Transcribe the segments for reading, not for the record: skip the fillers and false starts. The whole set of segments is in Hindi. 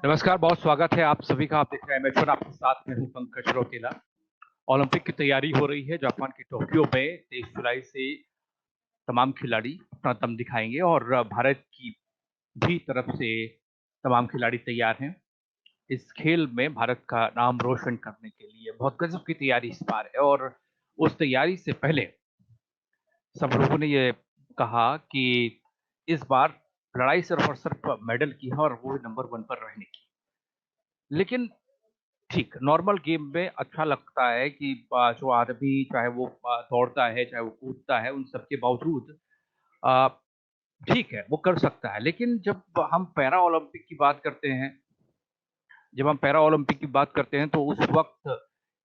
नमस्कार, बहुत स्वागत है आप सभी का। आप देख रहे हैं एम आपके साथ में हूं पंकज रौतेला। ओलंपिक की तैयारी हो रही है जापान के टोक्यो में। 23 जुलाई से तमाम खिलाड़ी अपना दम दिखाएंगे और भारत की भी तरफ से तमाम खिलाड़ी तैयार हैं इस खेल में भारत का नाम रोशन करने के लिए। बहुत गजब की तैयारी इस बार है और उस तैयारी से पहले सब लोगों ने ये कहा कि इस बार लड़ाई सिर्फ और सिर्फ मेडल की है और वो नंबर 1 पर रहने की। लेकिन ठीक नॉर्मल गेम में अच्छा लगता है कि जो आदमी चाहे वो दौड़ता है चाहे वो कूदता है, उन सबके बावजूद अ, ठीक है वो कर सकता है। लेकिन जब हम पैरा ओलंपिक की बात करते हैं जब हम पैरा ओलंपिक की बात करते हैं तो उस वक्त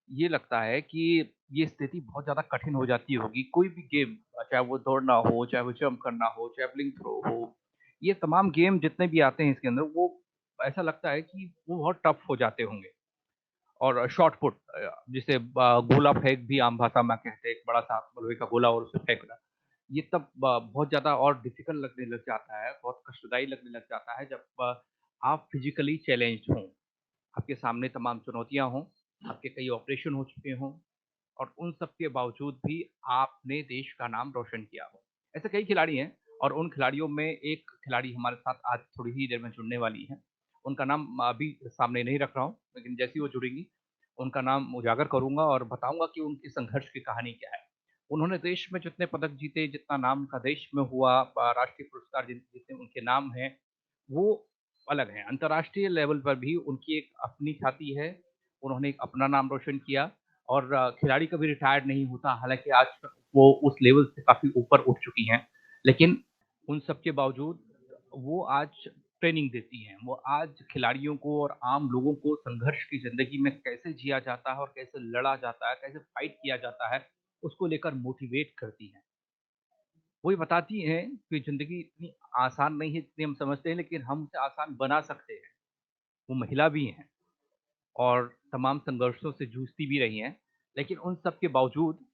ये लगता है कि ये स्थिति बहुत ज्यादा कठिन हो जाती होगी। कोई भी गेम, चाहे वो दौड़ना हो, चाहे वो जंप करना हो, जैवलिन थ्रो हो, ये तमाम गेम जितने भी आते हैं इसके अंदर, वो ऐसा लगता है कि वो बहुत टफ हो जाते होंगे। और शॉट पुट, जिसे गोला फेंक भी आम भाषा में कहते हैं, एक बड़ा सा लोहे का गोला और उसे फेंकना, ये तब बहुत ज्यादा और डिफिकल्ट लगने लग जाता है, बहुत कष्टदायी लगने लग जाता है जब आप फिजिकली चैलेंज्ड हों, आपके सामने तमाम चुनौतियां हों, आपके कई ऑपरेशन हो चुके हों और उन सब के बावजूद भी आपने देश का नाम रोशन किया हो। ऐसे कई खिलाड़ी हैं और उन खिलाड़ियों में एक खिलाड़ी हमारे साथ आज थोड़ी ही देर में जुड़ने वाली है। उनका नाम अभी सामने नहीं रख रहा हूँ, लेकिन जैसी वो जुड़ेंगी उनका नाम उजागर करूंगा और बताऊंगा कि उनकी संघर्ष की कहानी क्या है। उन्होंने देश में जितने पदक जीते, जितना नाम उनका देश में हुआ, राष्ट्रीय पुरस्कार जितने उनके नाम हैं, वो अलग हैं। अंतर्राष्ट्रीय लेवल पर भी उनकी एक अपनी ख्याति है। उन्होंने एक अपना नाम रोशन किया और खिलाड़ी कभी रिटायर्ड नहीं होता, हालांकि आज तक वो उस लेवल से काफी ऊपर उठ चुकी हैं। लेकिन उन सब के बावजूद वो आज ट्रेनिंग देती हैं। वो आज खिलाड़ियों को और आम लोगों को संघर्ष की जिंदगी में कैसे जिया जाता है और कैसे लड़ा जाता है, कैसे फाइट किया जाता है, उसको लेकर मोटिवेट करती हैं। वही बताती हैं कि जिंदगी इतनी आसान नहीं है जितनी हम समझते हैं, लेकिन हम उसे आसान बना सकते हैं। वो महिला भी हैं और तमाम संघर्षों से जूझती भी रही हैं। लेकिन उन सब के बावजूद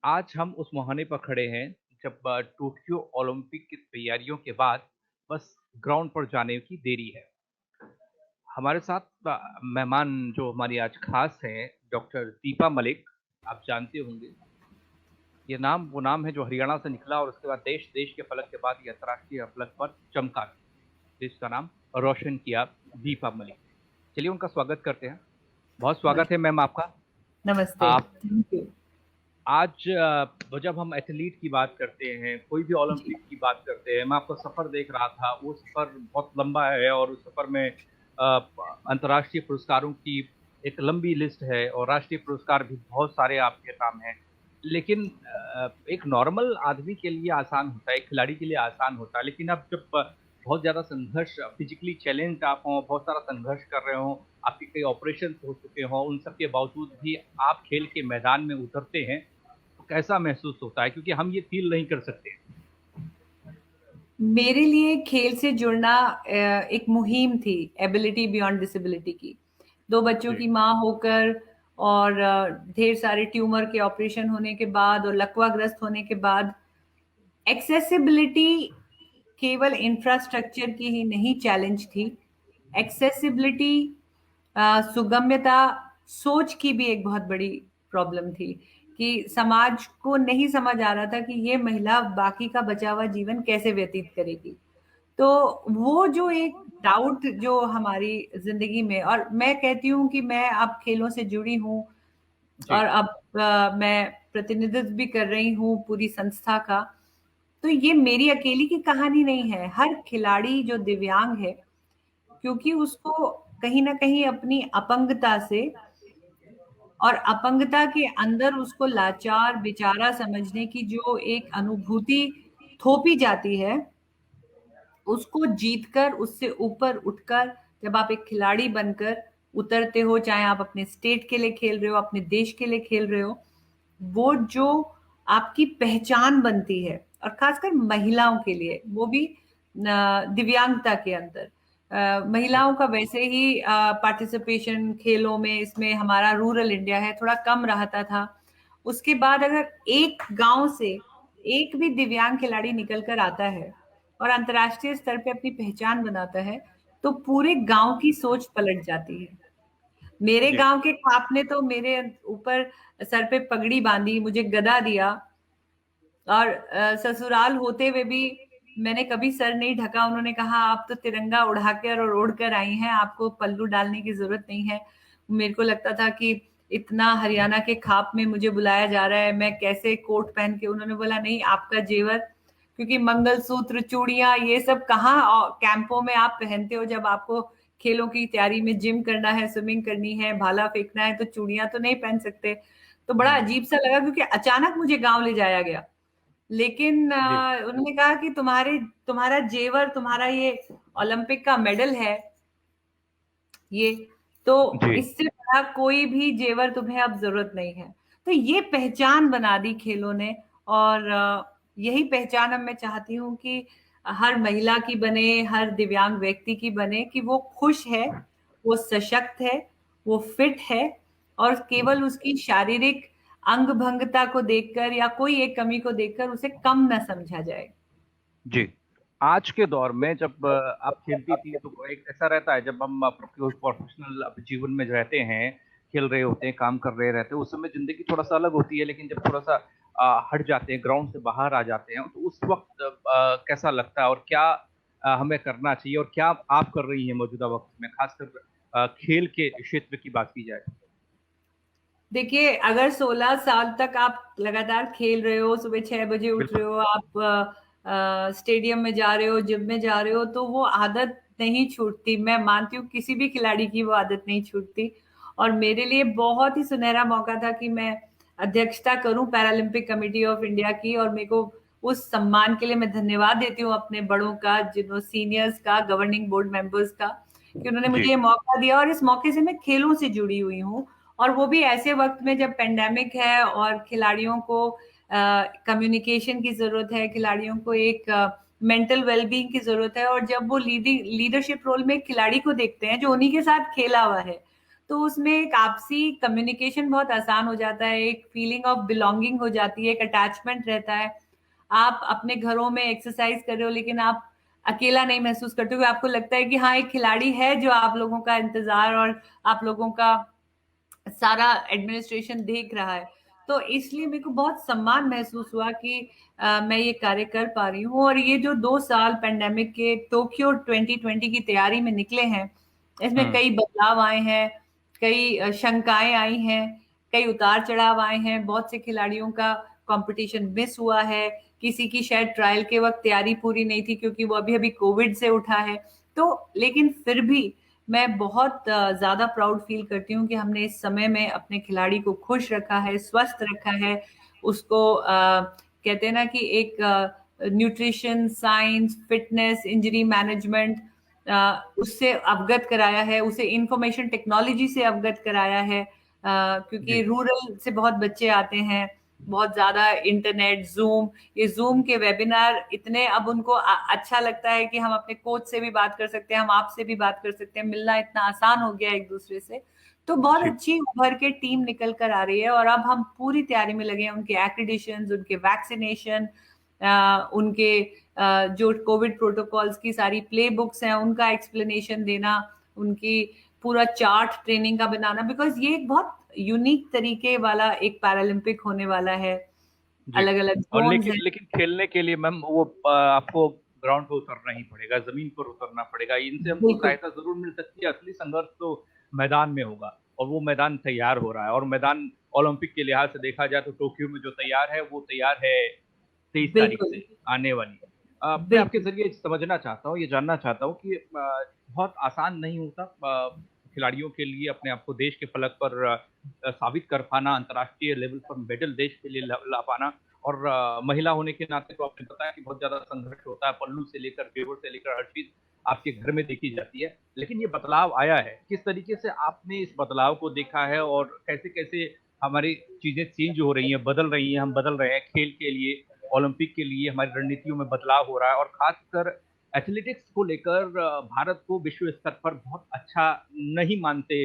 आज हम उस मुहाने पर खड़े हैं जब टोक्यो ओलंपिक की तैयारियों के बाद बस ग्राउंड पर जाने की देरी है। हमारे साथ मेहमान जो हमारी आज खास हैं, डॉक्टर दीपा मलिक। आप जानते होंगे ये नाम वो नाम है जो हरियाणा से निकला और उसके बाद देश देश के फलक के बाद ये अंतर्राष्ट्रीय फलक पर चमका, देश का नाम रोशन किया, दीपा मलिक ने। चलिए उनका स्वागत करते हैं। बहुत स्वागत है मैम आपका। नमस्ते। आप थैंक यू। आज जब हम एथलीट की बात करते हैं, कोई भी जी। ओलंपिक की बात करते हैं, मैं आपका सफर देख रहा था, वो सफर बहुत लंबा है और उस सफर में अंतर्राष्ट्रीय पुरस्कारों की एक लंबी लिस्ट है और राष्ट्रीय पुरस्कार भी बहुत सारे आपके नाम हैं। लेकिन एक नॉर्मल आदमी के लिए आसान होता है, एक खिलाड़ी के लिए आसान होता है, लेकिन अब जब बहुत ज्यादा संघर्ष, फिजिकली चैलेंज आप हो, बहुत सारा संघर्ष कर रहे हो, आपके कई ऑपरेशन हो चुके हो, उन सब के बावजूद भी आप खेल के मैदान में उतरते हैं, तो कैसा महसूस होता है? क्योंकि हम ये फील नहीं कर सकते। मेरे लिए खेल से जुड़ना एक मुहिम थी, एबिलिटी बियॉन्ड डिसेबिलिटी की। 2 बच्चों जी। की माँ होकर और ढेर सारे ट्यूमर के ऑपरेशन होने के बाद और लकवाग्रस्त होने के बाद एक्सेसिबिलिटी केवल इंफ्रास्ट्रक्चर की ही नहीं चैलेंज थी। एक्सेसिबिलिटी, सुगम्यता, सोच की भी एक बहुत बड़ी प्रॉब्लम थी कि समाज को नहीं समझ आ रहा था कि ये महिला बाकी का बचा हुआ जीवन कैसे व्यतीत करेगी। तो वो जो एक डाउट जो हमारी ज़िंदगी में, और मैं कहती हूँ कि मैं अब खेलों से जुड़ी हूँ जी। और अब मैं प्रतिनिधित्व भी कर रही हूँ पूरी संस्था का। तो ये मेरी अकेली की कहानी नहीं है। हर खिलाड़ी जो दिव्यांग है, क्योंकि उसको कहीं न कहीं अपनी अपंगता से और अपंगता के अंदर उसको लाचार, बेचारा समझने की जो एक अनुभूति थोपी जाती है, उसको जीतकर, उससे ऊपर उठकर जब आप एक खिलाड़ी बनकर उतरते हो, चाहे आप अपने स्टेट के लिए खेल रहे हो, अपने देश के लिए खेल रहे हो, वो जो आपकी पहचान बनती है और खासकर महिलाओं के लिए, वो भी दिव्यांगता के अंदर। जी। महिलाओं का वैसे ही पार्टिसिपेशन खेलों में, इसमें हमारा रूरल इंडिया है, थोड़ा कम रहता था। उसके बाद अगर एक गाँव से एक भी दिव्यांग खिलाड़ी निकल कर आता है और अंतर्राष्ट्रीय स्तर पे अपनी पहचान बनाता है, तो पूरे गांव की सोच पलट जाती है। मेरे जी गांव के खाप ने तो मेरे ऊपर सर पे पगड़ी बांधी, मुझे गदा दिया, और ससुराल होते हुए भी मैंने कभी सर नहीं ढका। उन्होंने कहा आप तो तिरंगा उड़ा कर और ओढ़ कर आई हैं, आपको पल्लू डालने की जरूरत नहीं है। मेरे को लगता था कि इतना हरियाणा के खाप में मुझे बुलाया जा रहा है, मैं कैसे कोट पहन के। उन्होंने बोला नहीं, आपका जेवर, क्योंकि मंगलसूत्र, चूड़ियां, ये सब कहाँ कैंपों में आप पहनते हो। जब आपको खेलों की तैयारी में जिम करना है, स्विमिंग करनी है, भाला फेंकना है, तो चूड़ियां तो नहीं पहन सकते। तो बड़ा हम्म, अजीब सा लगा, क्योंकि अचानक मुझे गांव ले जाया गया। लेकिन जी उन्होंने कहा कि तुम्हारा जेवर, तुम्हारा ये ओलंपिक का मेडल है, ये तो जी इससे बड़ा कोई भी जेवर तुम्हें अब जरूरत नहीं है। तो ये पहचान बना दी खेलों ने। और यही पहचान अब मैं चाहती हूँ कि हर महिला की बने, हर दिव्यांग व्यक्ति की बने, कि वो खुश है, वो सशक्त है, वो फिट है, और केवल उसकी शारीरिक अंग भंगता को देखकर या कोई एक कमी को देखकर उसे कम न समझा जाए। जी। आज के दौर में जब आप खेलती थी तो एक ऐसा रहता है, जब हम प्रोफेशनल जीवन में रहते हैं, खेल रहे होते हैं, काम कर रहे रहते हैं, उस समय जिंदगी थोड़ा सा अलग होती है। लेकिन जब थोड़ा सा हट जाते हैं, ग्राउंड से बाहर आ जाते हैं, तो उस वक्त कैसा लगता है और क्या हमें करना चाहिए और क्या आप कर रही हैं मौजूदा वक्त में, खासकर खेल के क्षेत्र की बात की जाए। देखिए, अगर 16 साल तक आप लगातार खेल रहे हो, सुबह 6 बजे उठ रहे बिल्कुल। हो, आप स्टेडियम में जा रहे हो, जिम में जा रहे हो, तो वो आदत नहीं छूटती। मैं मानती हूँ किसी भी खिलाड़ी की वो आदत नहीं छूटती। और मेरे लिए बहुत ही सुनहरा मौका था कि मैं अध्यक्षता करूं पैरालंपिक कमेटी ऑफ इंडिया की। और मेरे को उस सम्मान के लिए मैं धन्यवाद देती हूँ अपने बड़ों का, जिन्होंने सीनियर्स का, गवर्निंग बोर्ड मेंबर्स का, कि उन्होंने जी मुझे ये मौका दिया। और इस मौके से मैं खेलों से जुड़ी हुई हूँ, और वो भी ऐसे वक्त में जब पेंडेमिक है और खिलाड़ियों को कम्युनिकेशन की जरूरत है, खिलाड़ियों को एक मेंटल वेलबींग की जरूरत है। और जब वो लीडरशिप रोल में खिलाड़ी को देखते हैं जो उन्हीं के साथ खेला हुआ है, तो उसमें एक आपसी कम्युनिकेशन बहुत आसान हो जाता है, एक फीलिंग ऑफ बिलोंगिंग हो जाती है, एक अटैचमेंट रहता है। आप अपने घरों में एक्सरसाइज कर रहे हो, लेकिन आप अकेला नहीं महसूस करते हो। आपको लगता है कि हाँ, एक खिलाड़ी है जो आप लोगों का इंतजार और आप लोगों का सारा एडमिनिस्ट्रेशन देख रहा है। तो इसलिए मेरे को बहुत सम्मान महसूस हुआ कि मैं ये कार्य कर पा रही हूँ। और ये जो 2 साल पेंडेमिक के टोक्यो 2020 की तैयारी में निकले हैं, इसमें हम्म कई बदलाव आए हैं, कई शंकाएं आई हैं, कई उतार चढ़ाव आए हैं। बहुत से खिलाड़ियों का कंपटीशन मिस हुआ है, किसी की शायद ट्रायल के वक्त तैयारी पूरी नहीं थी क्योंकि वो अभी अभी कोविड से उठा है। तो लेकिन फिर भी मैं बहुत ज्यादा प्राउड फील करती हूँ कि हमने इस समय में अपने खिलाड़ी को खुश रखा है, स्वस्थ रखा है, उसको कहते हैं ना कि एक nutrition, science, fitness, injury management, उससे अवगत कराया है, उसे इंफॉर्मेशन टेक्नोलॉजी से अवगत कराया है। क्योंकि जी रूरल से बहुत बच्चे आते हैं, बहुत ज्यादा इंटरनेट, जूम, ये जूम के वेबिनार इतने अब उनको अच्छा लगता है कि हम अपने कोच से भी बात कर सकते हैं, हम आपसे भी बात कर सकते हैं, मिलना इतना आसान हो गया है एक दूसरे से। तो बहुत जी अच्छी उभर के टीम निकल कर आ रही है। और अब हम पूरी तैयारी में लगे हैं, उनके एक्रीडिशन, उनके वैक्सीनेशन, उनके जो कोविड प्रोटोकॉल्स की सारी प्ले बुक्स हैं उनका एक्सप्लेनेशन देना, उनकी पूरा चार्ट ट्रेनिंग का बनाना, बिकॉज ये एक बहुत यूनिक तरीके वाला एक पैरालंपिक होने वाला है। जी। अलग अलग और जोन्स लेकिन हैं। लेकिन खेलने के लिए मैम वो आपको ग्राउंड पे उतरना ही पड़ेगा, जमीन पर उतरना पड़ेगा। इनसे हमको बिल्कुल। सहायता जरूर मिल सकती है, असली संघर्ष तो मैदान में होगा। और वो मैदान तैयार हो रहा है, और मैदान ओलंपिक के लिहाज से देखा जाए तो टोक्यो में जो तैयार है वो तैयार है 23 तारीख बिल्कुल। से आने वाली। मैं आपके बिल्कुल। जरिए समझना चाहता हूँ, ये जानना चाहता हूँ कि बहुत आसान नहीं होता खिलाड़ियों के लिए अपने आप को देश के फलक पर साबित कर पाना, अंतर्राष्ट्रीय लेवल पर मेडल देश के लिए ला पाना। और महिला होने के नाते तो आपने बताया कि बहुत ज्यादा संघर्ष होता है, पल्लू से लेकर जेवर से लेकर हर चीज आपके घर में देखी जाती है। लेकिन ये बदलाव आया है, किस तरीके से आपने इस बदलाव को देखा है और कैसे कैसे हमारी चीजें चेंज हो रही हैं, बदल रही हैं, हम बदल रहे हैं खेल के लिए, ओलंपिक के लिए हमारी रणनीतियों में बदलाव हो रहा है। और खासकर एथलेटिक्स को लेकर भारत को विश्व स्तर पर बहुत अच्छा नहीं मानते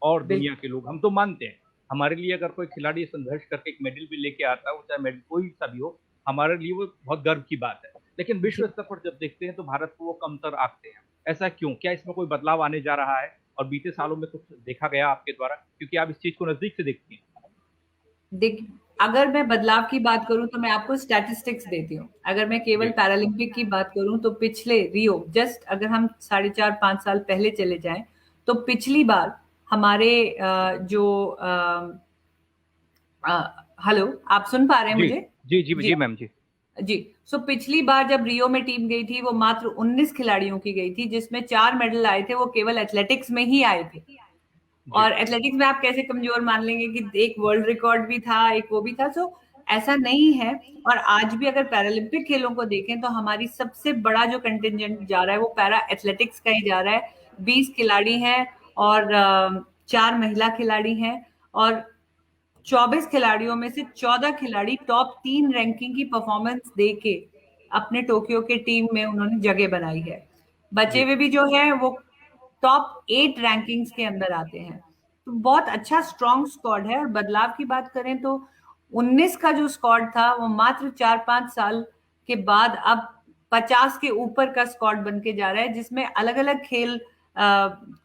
और दुनिया बिल्कुल। के लोग, हम तो मानते हैं। हमारे लिए अगर कोई खिलाड़ी संघर्ष करके एक मेडल भी लेके आता है, वो चाहे मेडल कोई सा भी हो, हमारे लिए वो बहुत गर्व की बात है। लेकिन जी। विश्व स्तर पर जब देखते हैं तो भारत को वो कमतर आंकते हैं। ऐसा क्यों? क्या इसमें कोई बदलाव आने जा रहा है और बीते सालों में कुछ देखा गया आपके द्वारा, क्योंकि आप इस चीज को नजदीक से देखती हैं? देख, अगर मैं बदलाव की बात करूं तो मैं आपको स्टैटिस्टिक्स देती हूँ। अगर मैं केवल जी पैरालंपिक की बात करूं तो पिछले रियो, जस्ट अगर हम 4.5-5 साल पहले चले जाएं, तो पिछली बार हमारे हेलो, आप सुन पा रहे हैं जी मुझे? जी जी जी, जी मैम जी। जी। सो पिछली बार जब रियो में टीम गई थी, वो मात्र 19 खिलाड़ियों की गई थी, जिसमें 4 मेडल आए थे, वो केवल एथलेटिक्स में ही आए थे। जी और एथलेटिक्स में आप कैसे कमजोर मान लेंगे कि एक वर्ल्ड रिकॉर्ड भी था, एक वो भी था। सो ऐसा नहीं है। और आज भी अगर पैरालंपिक खेलों को देखें तो हमारी सबसे बड़ा जो कंटिजेंट जा रहा है वो पैरा एथलेटिक्स का ही जा रहा है। 20 खिलाड़ी हैं और 4 महिला खिलाड़ी हैं, और 24 खिलाड़ियों में से 14 खिलाड़ी टॉप 3 रैंकिंग की परफॉर्मेंस दे के अपने टोक्यो के टीम में उन्होंने जगह बनाई है। बचे जी हुए भी जो है वो टॉप 8 रैंकिंग्स के अंदर आते हैं। तो बहुत अच्छा स्ट्रॉन्ग स्क्वाड है। और बदलाव की बात करें तो 19 का जो स्क्वाड था वो मात्र 4-5 साल के बाद अब 50 के ऊपर का स्क्वाड बन के जा रहा है, जिसमें अलग अलग खेल,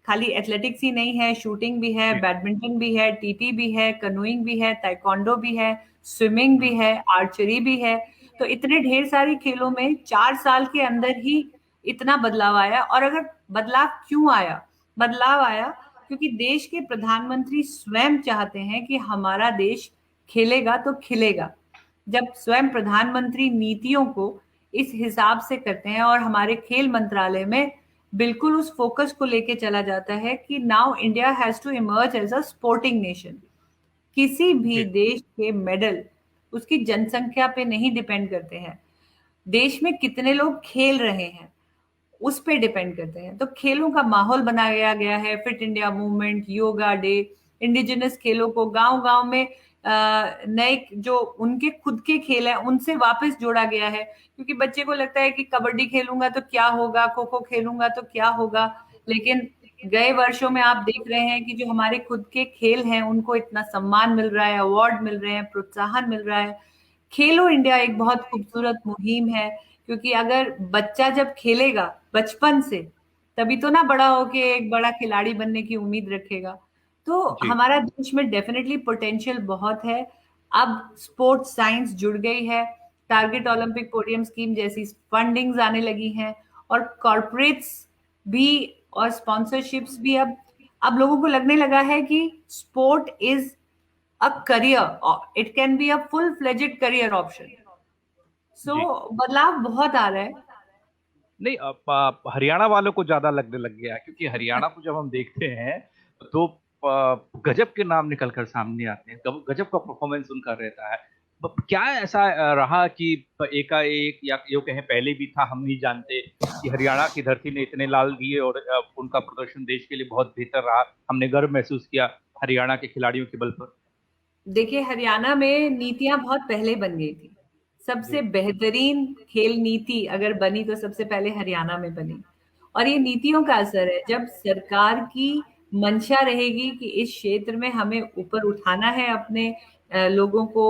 खाली एथलेटिक्स ही नहीं है, शूटिंग भी है, जी। बैडमिंटन भी है, टीपी भी है, कनोइंग भी है, ताइक्वांडो भी है, स्विमिंग भी है, आर्चरी भी है। तो इतने ढेर सारे खेलों में 4 साल के अंदर ही इतना बदलाव आया। और अगर बदलाव क्यों आया? बदलाव आया क्योंकि देश के प्रधानमंत्री स्वयं चाहते हैं कि हमारा देश खेलेगा तो खिलेगा। जब स्वयं प्रधानमंत्री नीतियों को इस हिसाब से करते हैं और हमारे खेल मंत्रालय में बिल्कुल उस फोकस को लेके चला जाता है कि now India has to emerge as a sporting nation. किसी भी जी देश के मेडल उसकी जनसंख्या पे नहीं डिपेंड करते हैं, देश में कितने लोग खेल रहे हैं उस पे डिपेंड करते हैं। तो खेलों का माहौल बनाया गया है, fit India movement, yoga day, indigenous खेलों को गांव गांव में नए जो उनके खुद के खेल हैं उनसे वापस जोड़ा गया है। क्योंकि बच्चे को लगता है कि कबड्डी खेलूंगा तो क्या होगा, खो खो खेलूंगा तो क्या होगा। लेकिन गए वर्षों में आप देख रहे हैं कि जो हमारे खुद के खेल हैं उनको इतना सम्मान मिल रहा है, अवार्ड मिल रहे हैं, प्रोत्साहन मिल रहा है। खेलो इंडिया एक बहुत खूबसूरत मुहिम है। क्योंकि अगर बच्चा जब खेलेगा बचपन से, तभी तो ना बड़ा होके एक बड़ा खिलाड़ी बनने की उम्मीद रखेगा। तो जी हमारा देश में डेफिनेटली पोटेंशियल बहुत है। अब स्पोर्ट्स साइंस जुड़ गई है, टारगेट ओलंपिक पोडियम स्कीम जैसी फंडिंग्स आने लगी हैं, और कॉर्पोरेट्स भी और स्पॉन्सरशिप्स भी अब लोगों को लगने लगा है कि sport is a career, it can be a full fledged career option. So जी। बदलाव बहुत आ रहा है। नहीं, हरियाणा वालों को ज्यादा लगने लग गया है, क्योंकि हरियाणा को जब हम देखते हैं तो गजब के नाम निकल कर सामने आते हैं, गजब का परफॉर्मेंस उनका रहता है। क्या ऐसा रहा कि एकाएक, या यूं कहें पहले भी था, हम नहीं जानते कि हरियाणा की धरती ने इतने लाल दिए और उनका प्रदर्शन देश के लिए बहुत बेहतर रहा, हमने गर्व महसूस किया हरियाणा के खिलाड़ियों के बल पर? देखिए, हरियाणा में नीतियां बहुत पहले बन गई थी। सबसे जी बेहतरीन खेल नीति अगर बनी तो सबसे पहले हरियाणा में बनी। और ये नीतियों का असर है। जब सरकार की मंशा रहेगी कि इस क्षेत्र में हमें ऊपर उठाना है अपने लोगों को,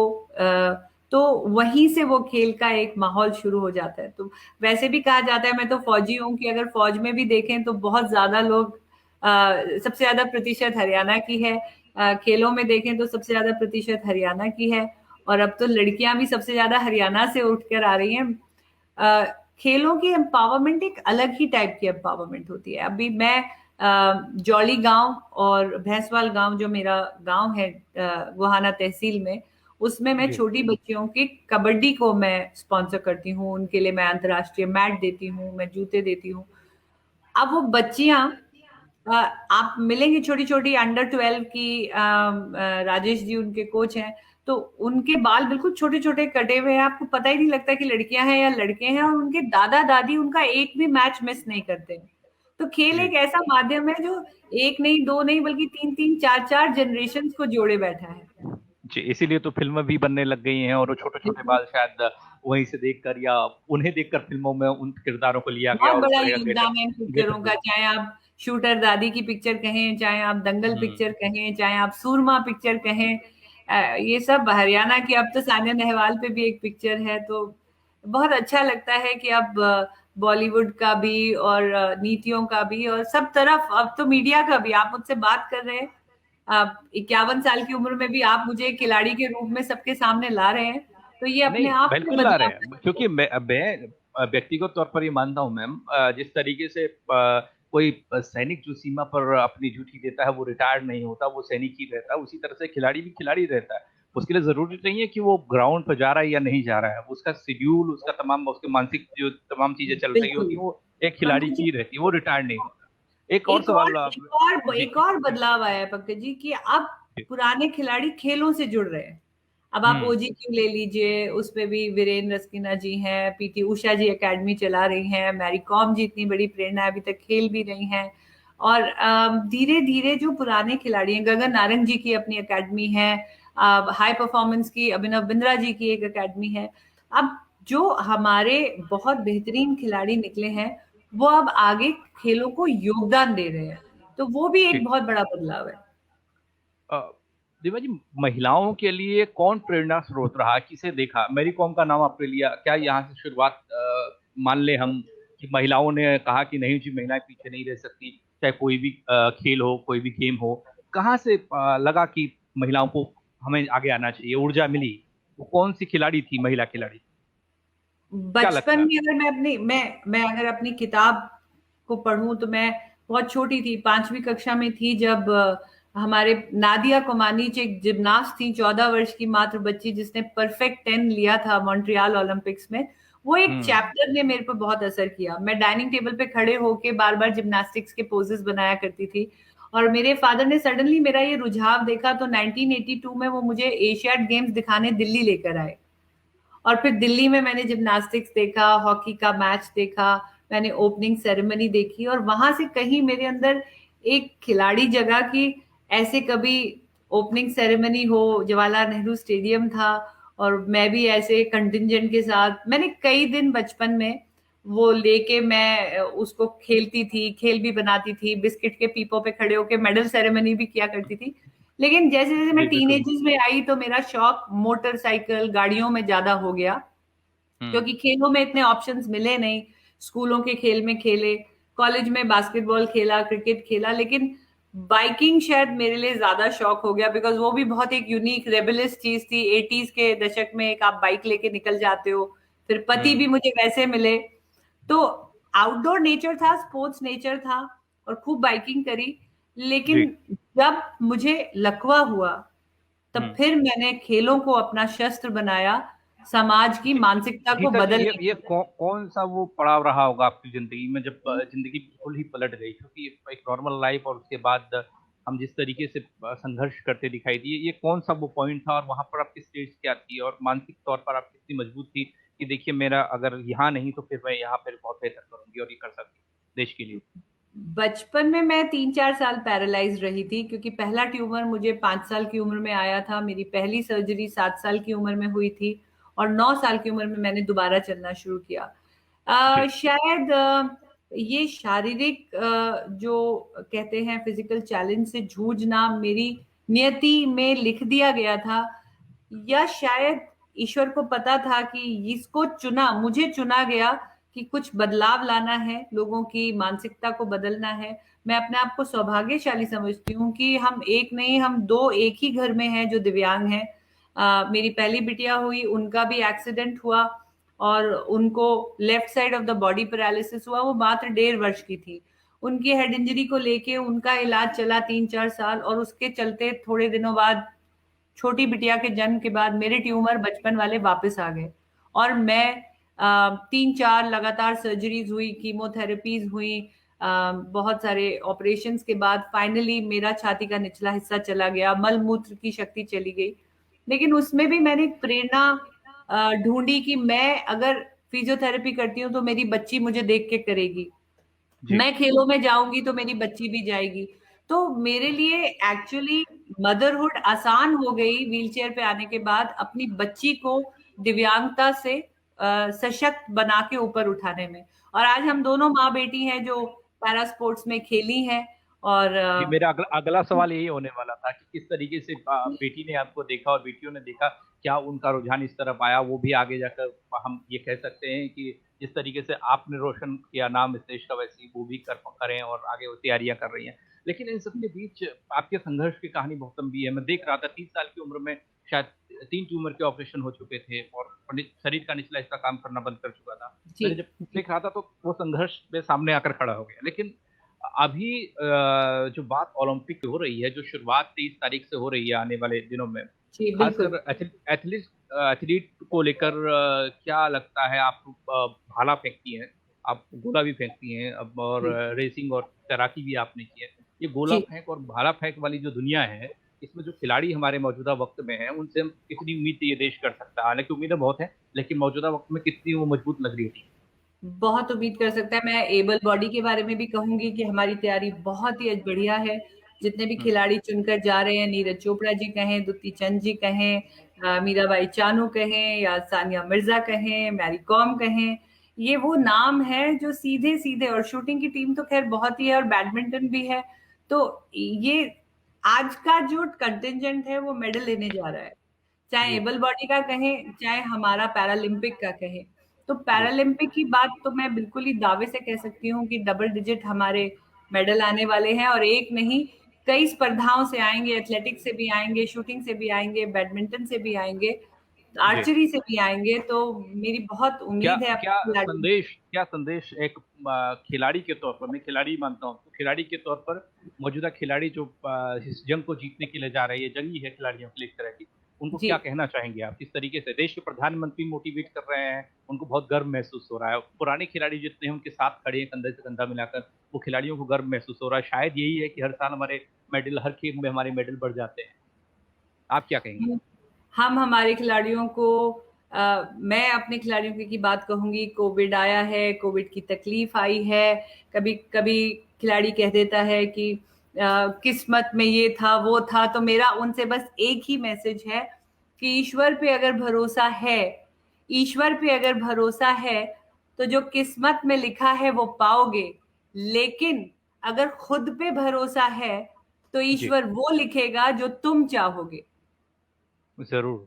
तो वहीं से वो खेल का एक माहौल शुरू हो जाता है। तो वैसे भी कहा जाता है, मैं तो फौजी हूँ, कि अगर फौज में भी देखें तो बहुत ज्यादा लोग, सबसे ज्यादा प्रतिशत हरियाणा की है। खेलों में देखें तो सबसे ज्यादा प्रतिशत हरियाणा की है। और अब तो लड़कियां भी सबसे ज्यादा हरियाणा से उठकर आ रही हैं। अ, खेलों की एम्पावरमेंट एक अलग ही टाइप की एम्पावरमेंट होती है। अभी मैं जौली गांव और भैंसवाल गांव, जो मेरा गांव है गोहाना तहसील में, उसमें मैं जी छोटी बच्चियों की कबड्डी को मैं स्पॉन्सर करती हूँ। उनके लिए मैं अंतर्राष्ट्रीय मैट देती हूँ, मैं जूते देती हूँ। अब वो बच्चियां, आप मिलेंगे छोटी छोटी अंडर 12 की, राजेश जी उनके कोच हैं। तो उनके बाल बिल्कुल छोटे छोटे कटे हुए हैं, आपको पता ही नहीं लगता कि लड़कियां हैं या लड़के हैं। और उनके दादा दादी उनका एक भी मैच मिस नहीं करते। तो खेल जी एक ऐसा माध्यम है जो एक नहीं, दो नहीं, बल्कि 3-3, 4-4 जनरेशन को जोड़े बैठा है। जी। इसीलिए तो फिल्में भी बनने लग गई हैं, और वो छोटे छोटे बिल्कुल। बाल शायद वहीं से देखकर या उन्हें देखकर फिल्मों में उन किरदारों को लिया गया बहुत और उस बड़ा तरह का गेटअप योगदान है इन पिक्चरों गेटअप का, दिया। चाहे आप शूटर दादी की पिक्चर कहें, चाहे आप दंगल हम्म। पिक्चर कहें, चाहे आप सूरमा पिक्चर कहें। ये सब हरियाणा की। अब तो सानिया नेहवाल पे भी एक पिक्चर है। तो बहुत अच्छा लगता है कि अब बॉलीवुड का भी और नीतियों का भी, और सब तरफ, अब तो मीडिया का भी। आप मुझसे बात कर रहे हैं, आप 51 साल की उम्र में भी आप मुझे एक खिलाड़ी के रूप में सबके सामने ला रहे हैं, तो ये अपने नहीं, आप में बिल्कुल ला रहे बदलाव हैं, है। क्योंकि मैं व्यक्तिगत तौर पर ये मानता हूँ मैम, जिस तरीके से कोई सैनिक जो सीमा पर अपनी ड्यूटी देता है वो रिटायर्ड नहीं होता, वो सैनिक ही रहता है, उसी तरह से खिलाड़ी भी खिलाड़ी रहता है। उसके लिए जरूरी नहीं है कि वो ग्राउंड पर जा रहा है या नहीं जा रहा है, उसका शेड्यूल, उसका तमाम, उसके मानसिक जो तमाम चीजें चल रही बिल्कुल। होती है वो एक खिलाड़ी पंकज जी, की रहती है, वो रिटायर्ड नहीं होता। एक और एक सवाल और जी एक जी और बदलाव आया है पंकज जी, कि अब जी। पुराने खिलाड़ी खेलों से जुड़ रहे हैं। अब आप हम्म। ओजी क्यों ले लीजिए, उसपे भी वीरेंद्र रस्किना जी हैं, पीटी उषा जी एकेडमी चला रही हैं, मैरी कॉम जी इतनी बड़ी प्रेरणा है, अभी तक खेल भी रही हैं। और धीरे धीरे जो पुराने खिलाड़ी हैं, गगन नारंग जी की अपनी एकेडमी है, हाई परफॉर्मेंस की अभिनव बिंद्रा जी की एक एकेडमी है। अब जो हमारे बहुत बेहतरीन खिलाड़ी निकले हैं, वो अब आगे खेलों को योगदान दे रहे हैं, तो वो भी एक ठीक। बहुत बड़ा बदलाव है। अ, दिव्या जी, महिलाओं के लिए कौन प्रेरणा स्रोत रहा, किसे देखा? मैरी कॉम का नाम आपने लिया, क्या यहाँ से शुरुआत मान ले हम कि महिलाओं ने कहा कि नहीं जी, महिलाएं पीछे नहीं रह सकती, चाहे कोई भी खेल हो, कोई भी गेम हो? कहाँ से लगा कि महिलाओं को हमें आगे आना चाहिए, ऊर्जा मिली? वो कौन सी खिलाड़ी थी, महिला खिलाड़ी? क्या बचपन लगता है? में अगर मैं अगर अपनी किताब को पढूं, तो मैं बहुत छोटी थी, 5वीं कक्षा में थी, जब हमारे नादिया कोमानीच एक जिमनास्ट थी, 14 वर्ष की मात्र बच्ची, जिसने परफेक्ट 10 लिया था मॉन्ट्रियल ओलंपिक्स में। वो एक हम्म। चैप्टर ने मेरे पर बहुत असर किया। मैं डाइनिंग टेबल पे खड़े होके बार बार जिमनास्टिक्स के पोजेस बनाया करती थी, और मेरे फादर ने सडनली मेरा ये रुझाव देखा, तो 1982 में वो मुझे एशियाड गेम्स दिखाने दिल्ली लेकर आए। और फिर दिल्ली में मैंने जिमनास्टिक्स देखा, हॉकी का मैच देखा, मैंने ओपनिंग सेरेमनी देखी, और वहां से कहीं मेरे अंदर एक खिलाड़ी जगा कि ऐसे कभी ओपनिंग सेरेमनी हो, जवाहरलाल नेहरू स्टेडियम था, और मैं भी ऐसे कंटिजेंट के साथ, मैंने कई दिन बचपन में वो लेके मैं उसको खेलती थी, खेल भी बनाती थी, बिस्किट के पीपों पे खड़े होके मेडल सेरेमनी भी किया करती थी। लेकिन जैसे जैसे मैं जी बिल्कुल। टीनेजर्स में आई, तो मेरा शौक मोटरसाइकिल गाड़ियों में ज्यादा हो गया, हम्म। क्योंकि खेलों में इतने ऑप्शंस मिले नहीं। स्कूलों के खेल में खेले, कॉलेज में बास्केटबॉल खेला, क्रिकेट खेला, लेकिन बाइकिंग शायद मेरे लिए ज्यादा शौक हो गया, बिकॉज वो भी बहुत एक यूनिक रेबलिस चीज थी। 80s के दशक में एक आप बाइक लेके निकल जाते हो, फिर पति हम्म। भी मुझे वैसे मिले, तो आउटडोर नेचर था, स्पोर्ट्स नेचर था, और खूब बाइकिंग करी। जी। लेकिन जब मुझे लकवा हुआ, तब हम्म। फिर मैंने खेलों को अपना शस्त्र बनाया, समाज की मानसिकता को गीता जी, ये बदलने के ये लिए। कौन सा वो पड़ाव रहा होगा आपकी जिंदगी में, जब जिंदगी बिल्कुल ही पलट गई? क्योंकि एक नॉर्मल लाइफ और उसके बाद हम जिस तरीके से संघर्ष करते दिखाई दिए, ये कौन सा वो पॉइंट था, और वहां पर आपकी स्टेज क्या थी, और मानसिक तौर पर आप कितनी मजबूत थी कि देखिए, मेरा अगर यहाँ नहीं तो फिर मैं यहाँ पर बहुत बेहतर करूंगी और ये कर सकती हूँ देश के लिए? बचपन में मैं 3-4 साल पैरालाइज रही थी, क्योंकि पहला ट्यूमर मुझे 5 साल की उम्र में आया था। मेरी पहली सर्जरी 7 साल की उम्र में हुई थी, और 9 साल की उम्र में मैंने दोबारा चलना शुरू किया। जी। शायद ये शारीरिक जो कहते हैं फिजिकल चैलेंज से जूझना मेरी नियति में लिख दिया गया था, या शायद ईश्वर को पता था कि इसको चुना, मुझे चुना गया कि कुछ बदलाव लाना है, लोगों की मानसिकता को बदलना है। मैं अपने आप को सौभाग्यशाली समझती हूँ कि हम एक नहीं, हम दो एक ही घर में हैं जो दिव्यांग हैं। मेरी पहली बिटिया हुई, उनका भी एक्सीडेंट हुआ, और उनको left side of the body paralysis हुआ। वो मात्र 1.5 वर्ष की थी। उनकी हेड इंजरी को लेके उनका इलाज चला 3-4 साल, और उसके चलते थोड़े दिनों बाद, छोटी बिटिया के जन्म के बाद, मेरे ट्यूमर बचपन वाले वापस आ गए, और मैं 3-4 लगातार सर्जरीज हुई, कीमोथेरेपीज हुई, बहुत सारे ऑपरेशंस के बाद फाइनली मेरा छाती का निचला हिस्सा चला गया, मल मूत्र की शक्ति चली गई। लेकिन उसमें भी मैंने एक प्रेरणा ढूंढी कि मैं अगर फिजियोथेरेपी करती हूँ तो मेरी बच्ची मुझे देख के करेगी, जी। मैं खेलों में जाऊंगी तो मेरी बच्ची भी जाएगी। तो मेरे लिए एक्चुअली मदरहुड आसान हो गई व्हीलचेयर पे आने के बाद, अपनी बच्ची को दिव्यांगता से सशक्त बना के ऊपर उठाने में। और आज हम दोनों माँ बेटी हैं जो पैरा स्पोर्ट्स में खेली हैं, और जी, मेरा अगला सवाल यही होने वाला था कि किस तरीके से बेटी ने आपको देखा और बेटियों ने देखा, क्या उनका रुझान इस तरफ आया? वो भी आगे जाकर हम ये कह सकते हैं कि जिस तरीके से आपने रोशन किया नाम इस देश का, वैसे ही वो भी करें और आगे वो तैयारियां कर रही हैं। लेकिन इन सब के बीच आपके संघर्ष की कहानी बहुत लंबी है। मैं देख रहा था 30 साल की उम्र में शायद 3 ट्यूमर के ऑपरेशन हो चुके थे और शरीर का निचला हिस्सा काम करना बंद कर चुका था। जी, मैंने जब जी, देख रहा था तो वो संघर्ष में सामने आकर खड़ा हो गया। लेकिन अभी जो बात ओलंपिक की हो रही है, जो शुरुआत 23 तारीख से हो रही है आने वाले दिनों में, जी, बिल्कुल। खासकर एथलीट को लेकर क्या लगता है? आप भाला फेंकती हैं, आप गोला भी फेंकती हैं अब और जी, रेसिंग और तैराकी भी आपने की है। ये गोला जी। फेंक और भाला फेंक वाली जो दुनिया है, इसमें जो खिलाड़ी हमारे मौजूदा वक़्त में हैं, उनसे हम कितनी उम्मीद ये देश कर सकता है? हालाँकि उम्मीदें बहुत हैं, लेकिन मौजूदा वक़्त में कितनी वो मजबूत लग रही है? बहुत उम्मीद कर सकता है। मैं एबल बॉडी के बारे में भी कहूँगी कि हमारी तैयारी बहुत ही बढ़िया है। जितने भी हुँ, खिलाड़ी चुनकर जा रहे हैं, नीरज चोपड़ा जी कहें, दुती चंद जी कहें, मीराबाई चानू कहें या सानिया मिर्ज़ा कहें, मैरी कॉम कहें, ये वो नाम हैं जो सीधे-सीधे और शूटिंग की टीम तो ख़ैर बहुत ही है और बैडमिंटन भी है। तो ये आज का जो कंटिंजेंट है वो मेडल लेने जा रहा है। चाहे जी, एबल बॉडी का कहें, चाहे हमारा पैरालंपिक का कहें। तो जी, पैरालंपिक की बात तो मैं बिल्कुल ही दावे से कह सकती हूँ कि डबल डिजिट हमारे मेडल आने वाले हैं और एक नहीं, कई स्पर्धाओं से आएँगे, एथलेटिक्स से भी आएँगे, शूटिंग से भी आएँगे, बैडमिंटन से भी आएँगे, जी। आर्चरी से भी आएँगे, तो मेरी बहुत क्या उम्मीद है क्या अपने खिलाड़ियों। संदेश एक खिलाड़ी के तौर पर, मैं खिलाड़ी मानता हूँ, तो खिलाड़ी के तौर पर मौजूदा खिलाड़ी जो इस जंग को जीतने के लिए जा रही है, जंगी है खिलाड़ियों के लिए इस तरह की, उनको जी। क्या कहना चाहेंगे आप? किस तरीके से देश के प्रधानमंत्री मोटिवेट कर रहे हैं, उनको बहुत गर्व महसूस हो रहा है। पुराने खिलाड़ी जितने हैं उनके साथ खड़े हैं कंधे से कंधा मिलाकर, वो खिलाड़ियों को गर्व महसूस हो रहा है। शायद यही है कि हर साल हर खेल में हमारे मेडल बढ़ जाते हैं। आप क्या कहेंगी? हम हम हमारे खिलाड़ियों को मैं अपने खिलाड़ियों की बात कहूँगी, कोविड आया है, कोविड की तकलीफ आई है, कभी-कभी खिलाड़ी कह देता है कि किस्मत में ये था, वो था, तो मेरा उनसे बस एक ही मैसेज है कि ईश्वर पे अगर भरोसा है, तो जो किस्मत में लिखा है वो पाओगे, लेकिन अगर खुद पे भरोसा है, तो जी। ईश्वर वो लिखेगा जो तुम चाहोगे। ज़रूर,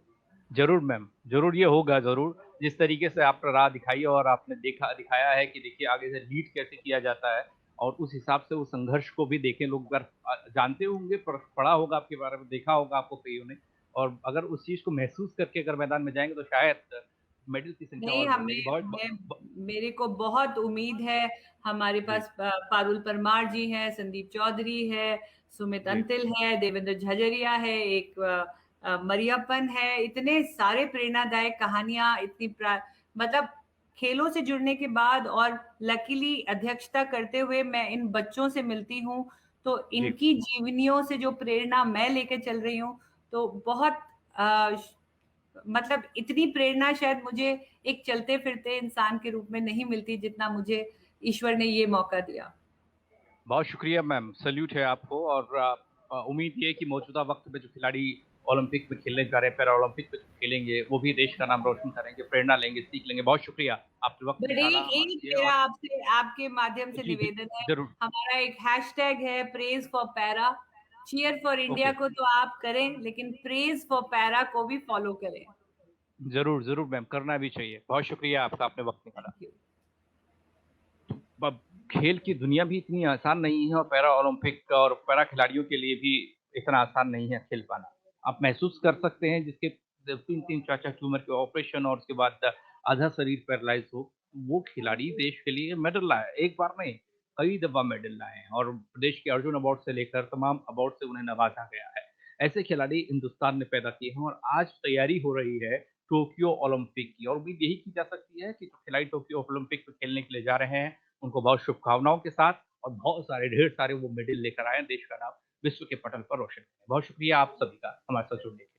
ज़रूर मैम, ज़रूर ये होगा ज़रूर। जिस तरीके से आपने राह दिखाई है और आपने दिखाया है कि देखिए आगे से लीड कैसे किया जाता है और उस हिसाब से उस संघर्ष को भी देखें लोग अगर जानते होंगे, पढ़ा होगा आपके बारे में, देखा होगा आपको कइयों ने और अगर उस चीज़ को महसूस करके अगर मैदान में जाएँगे तो शायद मेडल की संख्या नहीं, और बढ़ जाएगी। हमें बहुत ब मैं ब मेरे को बहुत उम्मीद है, हमारे जी, पास पारुल परमार जी हैं, संदीप चौधरी है, सुमित जी, अंतिल है, देवेंद्र झाझरिया है, एक मरियप्पन है, इतने सारे प्रेरणादायक कहानियाँ इतनी मतलब खेलों से जुड़ने के बाद और लकीली अध्यक्षता करते हुए मैं इन बच्चों से मिलती हूँ, तो जी। इनकी जीवनियों से जो प्रेरणा मैं लेके चल रही हूँ, तो बहुत अ, मतलब इतनी प्रेरणा शायद मुझे एक चलते-फिरते इंसान के रूप में नहीं मिलती जितना मुझे ईश्वर ने ये मौका दिया। बहुत शुक्रिया मैम, सैल्यूट है आपको और उम्मीद ये है कि मौजूदा वक़्त में जो खिलाड़ी ओलंपिक में खेलने जा रहे हैं, पैरालंपिक में जो खेलेंगे, वो भी देश का नाम रोशन करेंगे, प्रेरणा लेंगे, सीख लेंगे। बहुत शुक्रिया, आपने वक़्त बट निकाला एक हमारे एक लिए मेरा और आपसे आपके माध्यम से जी, जी, निवेदन है, ज़रूर। हमारा एक हैशटैग है praise for para, cheer for India okay, को तो आप करें, लेकिन प्रेज़ फॉर पैरा को भी फॉलो करें। ज़रूर, ज़रूर मैम, करना भी चाहिए। बहुत शुक्रिया आपका, आपने वक़्त निकाला। Thank you. अब खेल की दुनिया भी इतनी आसान नहीं है और पैरा ओलंपिक और पैरा खिलाड़ियों के लिए भी इतना आसान नहीं है खेल पाना। आप महसूस कर सकते हैं जिसके 3-3 4-4 ट्यूमर के ऑपरेशन और उसके बाद आधा शरीर पैरालाइज़ हो, वो खिलाड़ी देश के लिए मेडल लाए, एक बार नहीं, कई दफ़ा मेडल लाए हैं और देश के अर्जुन अवार्ड से लेकर तमाम अवार्ड से उन्हें नवाज़ा गया है। ऐसे खिलाड़ी हिंदुस्तान ने पैदा किए हैं और आज तैयारी हो रही है टोक्यो ओलंपिक की और उम्मीद यही की जा सकती है कि जो खिलाड़ी टोक्यो ओलंपिक में खेलने के लिए जा रहे हैं, उनको बहुत शुभकामनाओं के साथ और बहुत सारे ढेर सारे वो मेडल लेकर आए हैं, देश का नाम विश्व के पटल पर रोशन करें। बहुत शुक्रिया आप सभी का हमारे साथ जुड़ने के लिए।